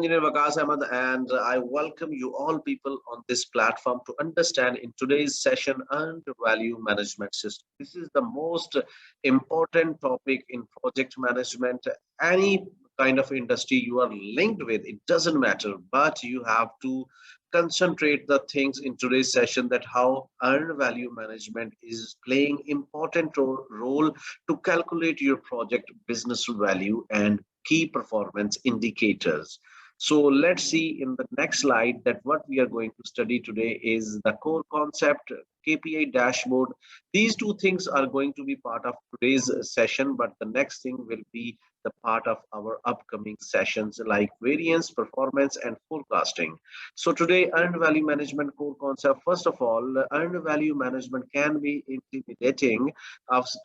Engineer Waqas Ahmed, and I welcome you all people on this platform to understand in today's session earned value management system. This is the most important topic in project management. Any kind of industry you are linked with, it doesn't matter, but you have to concentrate the things in today's session that how earned value management is playing important role to calculate your project business value and key performance indicators. So let's see in the next slide that what we are going to study today is the core concept, KPI dashboard. These two things are going to be part of today's session, but the next thing will be the part of our upcoming sessions like variance, performance, and forecasting. So today, earned value management core concept. First of all, earned value management can be intimidating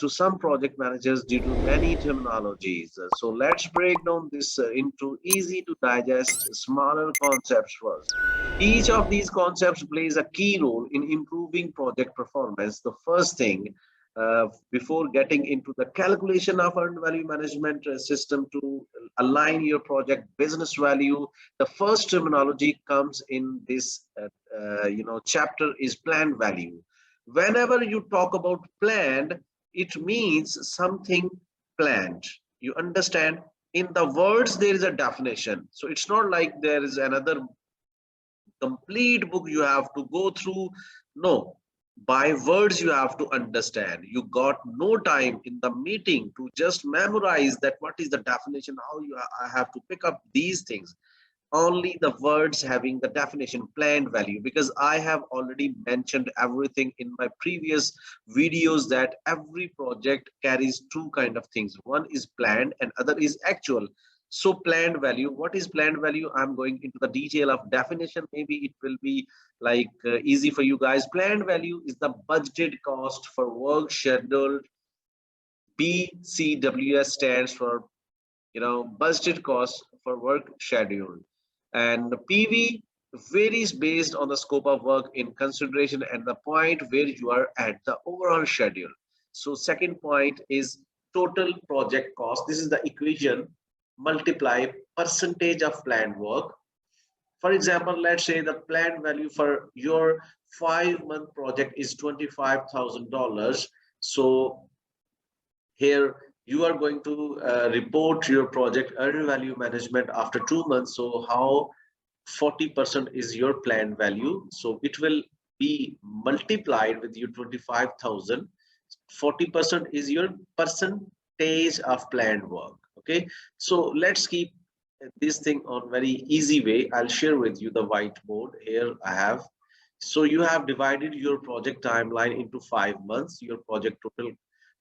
to some project managers due to many terminologies. So let's break down this into easy to digest, smaller concepts first. Each of these concepts plays a key role in improving project performance. The first thing, before getting into the calculation of earned value management system to align your project business value, the first terminology comes in this chapter is planned value. Whenever you talk about planned, it means something planned. You understand? In the words, there is a definition. So it's not like there is another complete book you have to go through. No, by words you have to understand. You got no time in the meeting to just memorize that what is the definition, how I have to pick up these things. Only the words having the definition planned value, because I have already mentioned everything in my previous videos that every project carries two kind of things. One is planned and other is actual. So planned value, what is planned value? I'm going into the detail of definition. Maybe it will be like easy for you guys. Planned value is the budgeted cost for work scheduled. BCWS stands for budgeted cost for work scheduled. And the PV varies based on the scope of work in consideration and the point where you are at the overall schedule. So second point is total project cost. This is the equation, multiply percentage of planned work. For example, let's say the planned value for your 5-month project is $25,000. So here you are going to report your project earned value management after 2 months. So how 40% is your planned value. So it will be multiplied with your 25,000. 40% is your percentage of planned work. Okay, so let's keep this thing on very easy way. I'll share with you the whiteboard here I have. So you have divided your project timeline into 5 months. Your project total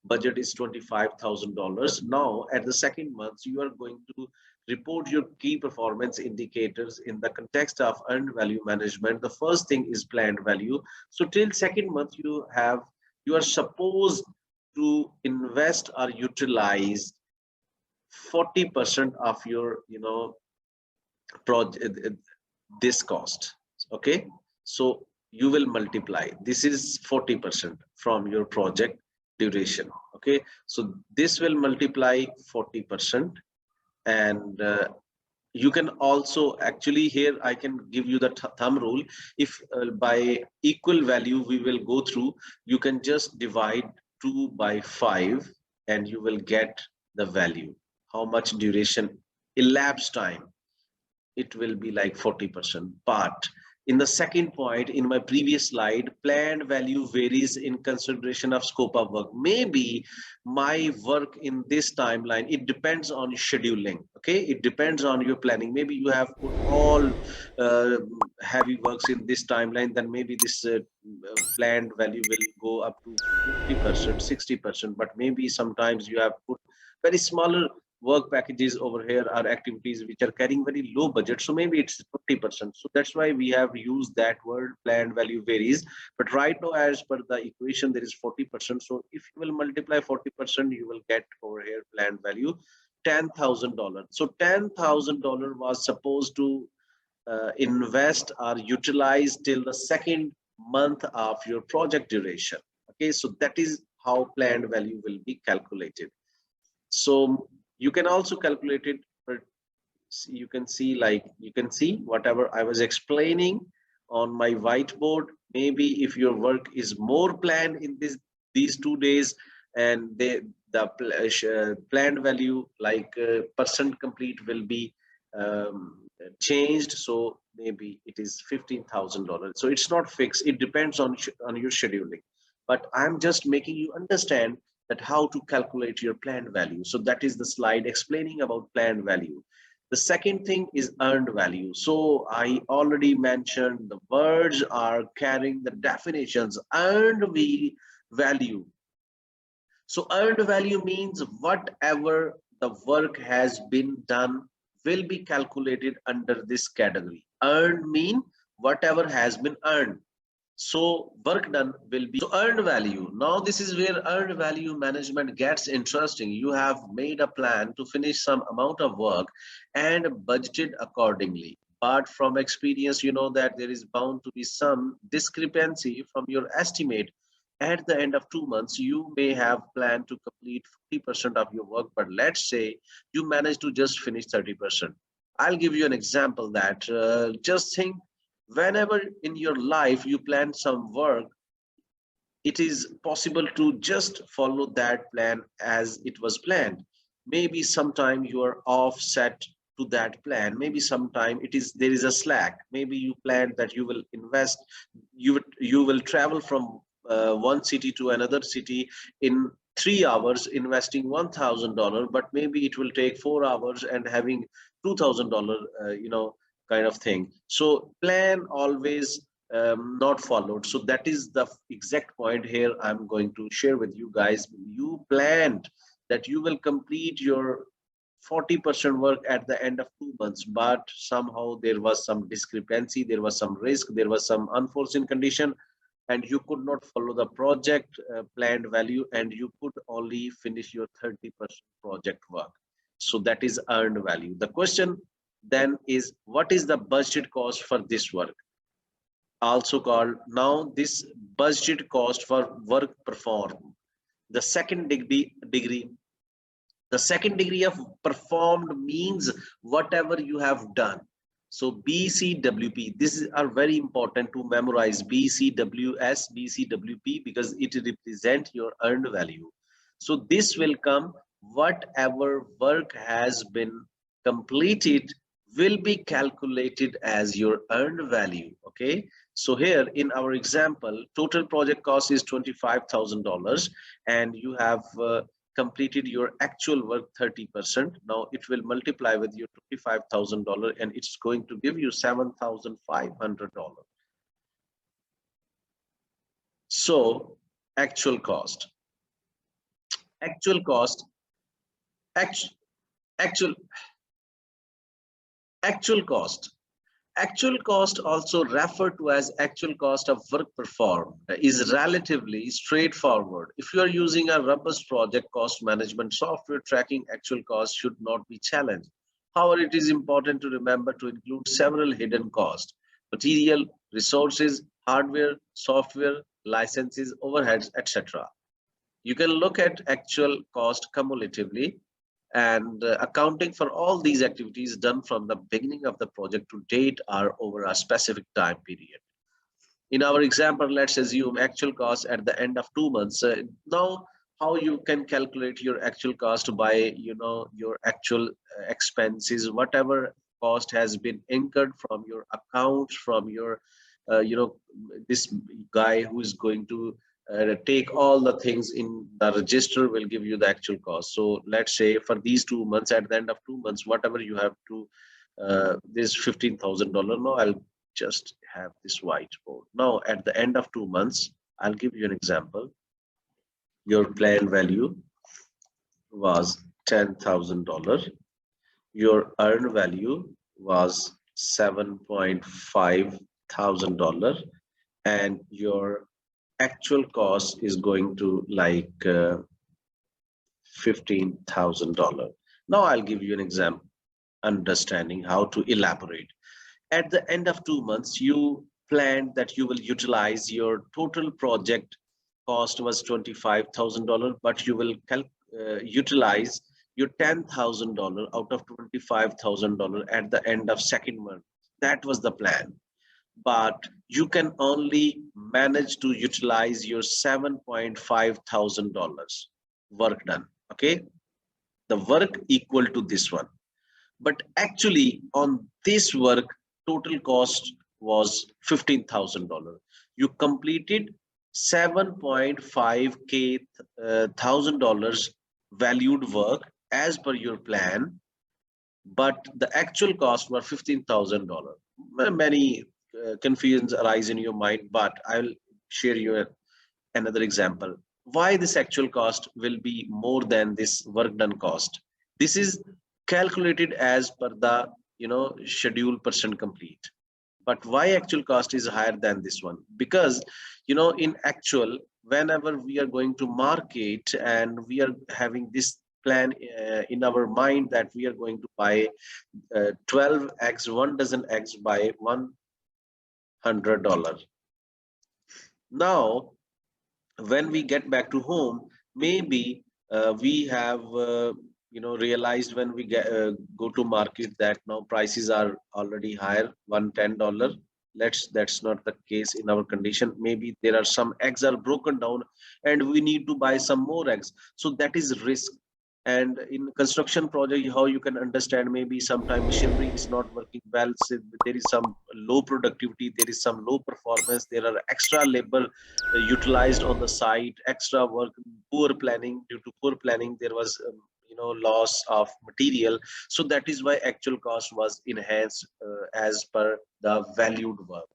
budget is $25,000. Now at the second month, you are going to report your key performance indicators in the context of earned value management. The first thing is planned value. So till second month, you are supposed to invest or utilize 40% of your project this cost. Okay, so you will multiply, this is 40% from your project duration. Okay, so this will multiply 40%. And you can also actually, here I can give you the thumb rule. If by equal value we will go through, you can just divide 2 by 5 and you will get the value, how much duration, elapsed time. It will be like 40%. But in the second point, in my previous slide, planned value varies in consideration of scope of work. Maybe my work in this timeline, it depends on scheduling. Okay, it depends on your planning. Maybe you have put all heavy works in this timeline, then maybe this planned value will go up to 50%, 60%. But maybe sometimes you have put very smaller work packages over here are activities which are carrying very low budget, so maybe it's 50%. So that's why we have used that word planned value varies. But right now, as per the equation, there is 40%. So if you will multiply 40%, you will get over here planned value $10,000. So $10,000 was supposed to invest or utilize till the second month of your project duration. Okay, so that is how planned value will be calculated. So you can also calculate it You can see, like, you can see whatever I was explaining on my whiteboard. Maybe if your work is more planned in these 2 days, and the planned value, like percent complete, will be changed. So maybe it is $15,000. So it's not fixed. It depends on your scheduling. But I'm just making you understand that how to calculate your planned value. So that is the slide explaining about planned value. The second thing is earned value. So I already mentioned the words are carrying the definitions. Value. So earned value means whatever the work has been done will be calculated under this category. Earned mean whatever has been earned. So work done will be so earned value. Now this is where earned value management gets interesting. You have made a plan to finish some amount of work and budgeted accordingly. But from experience, you know that there is bound to be some discrepancy from your estimate. At the end of 2 months, you may have planned to complete 50% of your work, but let's say you manage to just finish 30%. I'll give you an example that just think, whenever in your life you plan some work, it is possible to just follow that plan as it was planned. Maybe sometime you are offset to that plan. Maybe sometime there is a slack. Maybe you plan that you will invest, you will travel from one city to another city in 3 hours, investing $1,000, but maybe it will take 4 hours and having $2,000, kind of thing. So plan always not followed. So that is the exact point here I'm going to share with you guys. You planned that you will complete your 40% work at the end of 2 months, but somehow there was some discrepancy, there was some risk, there was some unforeseen condition, and you could not follow the project planned value, and you could only finish your 30% project work. So that is earned value. The question then is, what is the budget cost for this work? Also called now this budget cost for work performed. The second degree the second degree of performed means whatever you have done. So BCWP, this is are very important to memorize. BCWS, BCWP, because it represents your earned value. So this will come, whatever work has been completed will be calculated as your earned value. Okay, so here in our example, total project cost is $25,000, and you have completed your actual work 30%. Now it will multiply with your $25,000, and it's going to give you $7,500. So actual cost, actual cost, actual, actual, actual cost. Actual cost, also referred to as actual cost of work performed, is relatively straightforward. If you are using a robust project cost management software, tracking actual costs should not be challenged. However, it is important to remember to include several hidden costs: material, resources, hardware, software, licenses, overheads, etc. You can look at actual cost cumulatively, and accounting for all these activities done from the beginning of the project to date are over a specific time period. In our example, let's assume actual cost at the end of 2 months. Now, how you can calculate your actual cost by, your actual expenses, whatever cost has been incurred from your account, from your, this guy who is going to take all the things in the register will give you the actual cost. So let's say for these 2 months, at the end of 2 months, whatever you have to, this $15,000. Now I'll just have this whiteboard. Now at the end of 2 months, I'll give you an example. Your planned value was $10,000. Your earned value was $7.5 thousand, and your actual cost is going to like $15,000. Now I'll give you an example, understanding how to elaborate. At the end of 2 months, you planned that you will utilize your total project cost was $25,000, but you will utilize your $10,000 out of $25,000 at the end of second month. That was the plan. But you can only manage to utilize your $7,500 work done. Okay, the work equal to this one. But actually, on this work, total cost was $15,000. You completed 7.5K $1,000 valued work as per your plan, but the actual cost were $15,000. Many confusions arise in your mind, but I'll share you another example. Why this actual cost will be more than this work done cost? This is calculated as per the schedule percent complete. But why actual cost is higher than this one? Because in actual, whenever we are going to market and we are having this plan in our mind that we are going to buy 12 eggs, 1 dozen eggs by $100. Now when we get back to home, maybe we have realized when we go to market that now prices are already higher, $110. That's not the case in our condition. Maybe there are some eggs are broken down and we need to buy some more eggs, so that is risk. And in construction project, how you can understand, maybe sometime machinery is not working well, so there is some low productivity, there is some low performance, there are extra labor utilized on the site, extra work, poor planning. Due to poor planning, there was loss of material. So that is why actual cost was enhanced as per the valued work.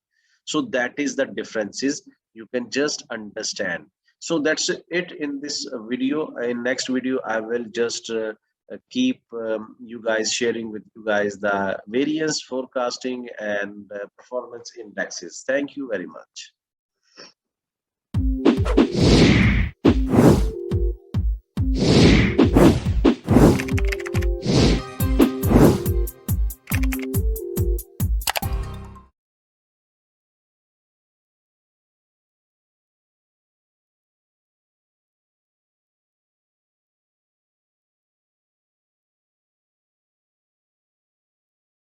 So that is the differences you can just understand. So that's it in this video. In next video I will just keep you guys sharing with you guys the variance forecasting and performance indexes. Thank you very much.